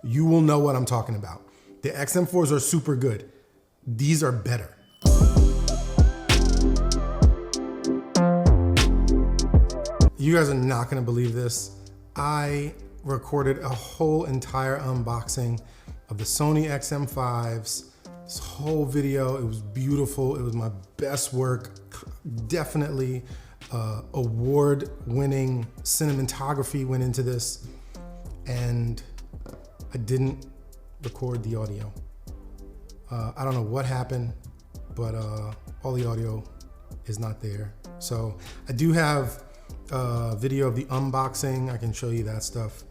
you will know what I'm talking about. The XM4s are super good. These are better. You guys are not gonna believe this. I recorded a whole entire unboxing of the Sony XM5s. This whole video, it was beautiful. It was my best work. Definitely award-winning cinematography went into this, and I didn't record the audio. I don't know what happened, but all the audio is not there. So I do have a video of the unboxing. I can show you that stuff.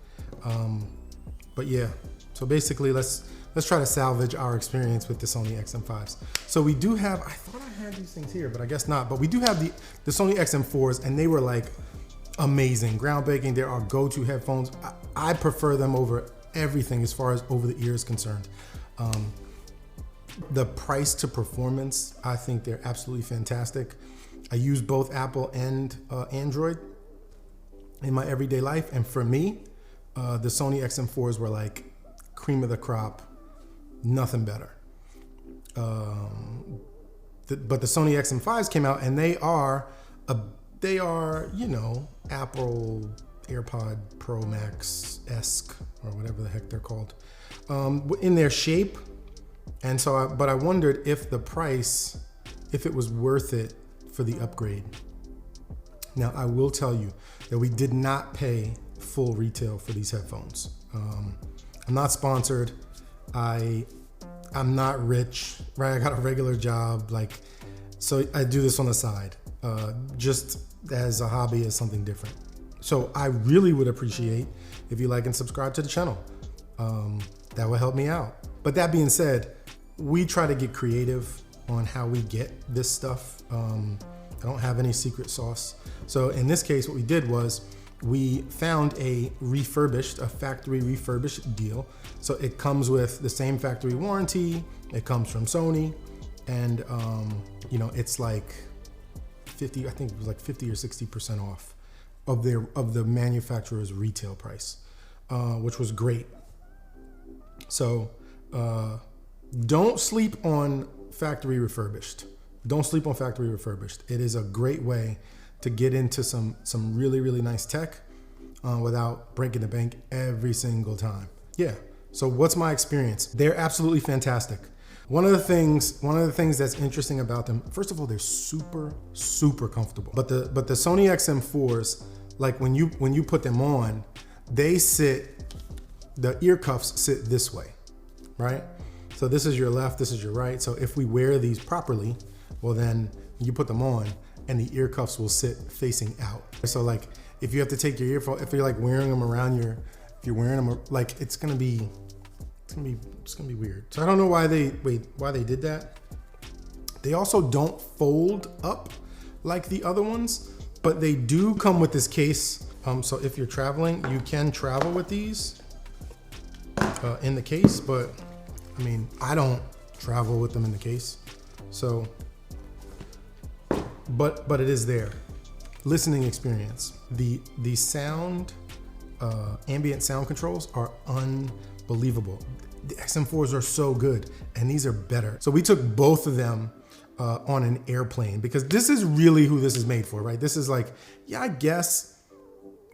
But yeah, so basically let's try to salvage our experience with the Sony XM5s. So we do have, I thought I had these things here, but I guess not. But we do have the Sony XM4s, and they were like amazing, groundbreaking. They're our go-to headphones. I prefer them over everything as far as over the ear is concerned. The price to performance, I think they're absolutely fantastic. I use both Apple and Android in my everyday life. And for me, the Sony XM4s were like cream of the crop, nothing better. But the Sony XM5s came out, and they are, you know, Apple AirPod Pro Max-esque, or whatever the heck they're called, in their shape. And so, but I wondered if the price, if it was worth it for the upgrade. Now, I will tell you that we did not pay full retail for these headphones. I'm not sponsored. I'm not rich, right? I got a regular job, like, so I do this on the side, just as a hobby, as something different. So I really would appreciate if you like and subscribe to the channel. That would help me out. But that being said, we try to get creative on how we get this stuff. I don't have any secret sauce. So in this case, what we did was we found a factory refurbished deal. So it comes with the same factory warranty. It comes from Sony, and you know, it's like 50, I think it was like 50 or 60% off of the manufacturer's retail price, which was great. So don't sleep on factory refurbished. Don't sleep on factory refurbished. It is a great way to get into some really, really nice tech without breaking the bank every single time. Yeah, so what's my experience? They're absolutely fantastic. One of the things that's interesting about them, first of all, they're super, super comfortable. But the Sony XM4s, like when you put them on, the ear cuffs sit this way, right? So this is your left, this is your right. So if we wear these properly, well then you put them on and the ear cuffs will sit facing out. So like if you have to take your earphone, if you're like wearing them around if you're wearing them, like it's gonna be weird. So I don't know why they did that. They also don't fold up like the other ones, but they do come with this case. So if you're traveling, you can travel with these in the case, but I mean, I don't travel with them in the case. So, but it is there. Listening experience. The sound, ambient sound controls are unbelievable. The XM4s are so good, and these are better. So we took both of them on an airplane, because this is really who this is made for, right? This is like, yeah, I guess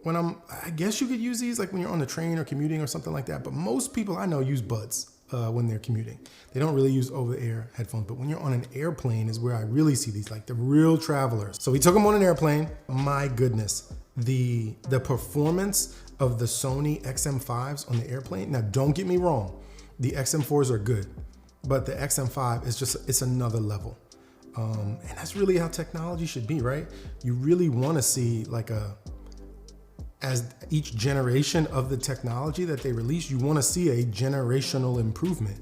you could use these like when you're on the train or commuting or something like that. But most people I know use buds when they're commuting. They don't really use over-the-air headphones. But when you're on an airplane is where I really see these, like the real travelers. So we took them on an airplane. My goodness, the performance of the Sony XM5s on the airplane. Now, don't get me wrong. The XM4s are good, but the XM5 is it's another level. And that's really how technology should be, right? You really want to see like as each generation of the technology that they release, you want to see a generational improvement.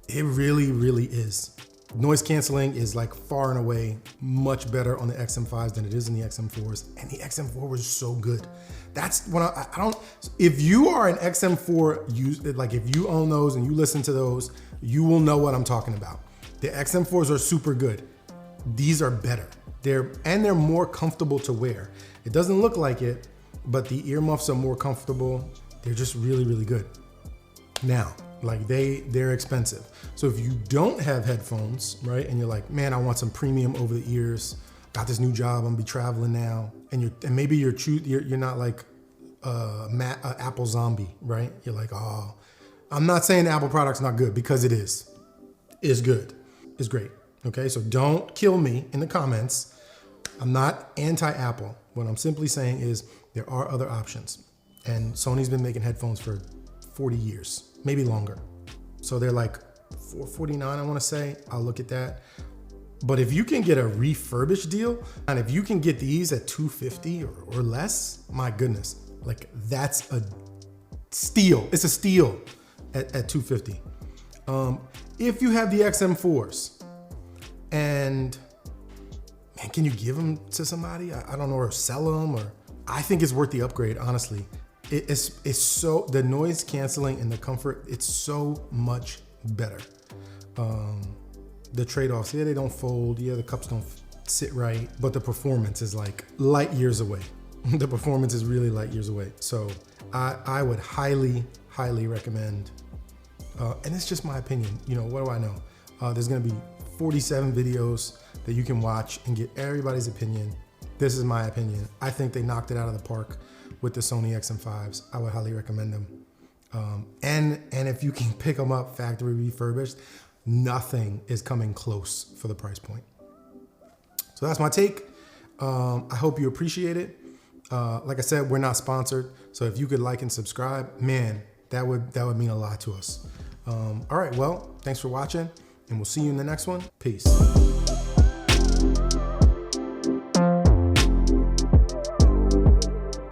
It really, really is. Noise canceling is like far and away much better on the XM5s than it is in the XM4s. And the XM4 was so good. That's when I don't, if you are an XM4 user, like if you own those and you listen to those, you will know what I'm talking about. The XM4s are super good. These are better. They're more comfortable to wear. It doesn't look like it, but the earmuffs are more comfortable. They're just really, really good. Now, like they're expensive. So if you don't have headphones, right, and you're like, man, I want some premium over the ears, got this new job, I'm gonna be traveling now, and maybe you're not like Apple zombie, right? You're like, oh, I'm not saying the Apple product's not good, because it is. It's good. It's great. Okay, so don't kill me in the comments. I'm not anti-Apple. What I'm simply saying is there are other options. And Sony's been making headphones for 40 years, maybe longer. So they're like $449, I wanna say. I'll look at that. But if you can get a refurbished deal, and if you can get these at $250 or less, my goodness, like that's a steal. It's a steal at $250. If you have the XM4s, and man, can you give them to somebody? I don't know, or sell them, or I think it's worth the upgrade, honestly. It's so, the noise canceling and the comfort, it's so much better. The trade-offs, yeah, they don't fold, yeah, the cups don't sit right, but the performance is like light years away. The performance is really light years away. So I would highly, highly recommend, and it's just my opinion, you know, what do I know? There's gonna be 47 videos that you can watch and get everybody's opinion. This is my opinion. I think they knocked it out of the park with the Sony XM5s. I would highly recommend them. And if you can pick them up factory refurbished, nothing is coming close for the price point. So that's my take. I hope you appreciate it. Like I said, we're not sponsored. So if you could like and subscribe, man, that would mean a lot to us. All right, well, thanks for watching, and we'll see you in the next one. Peace.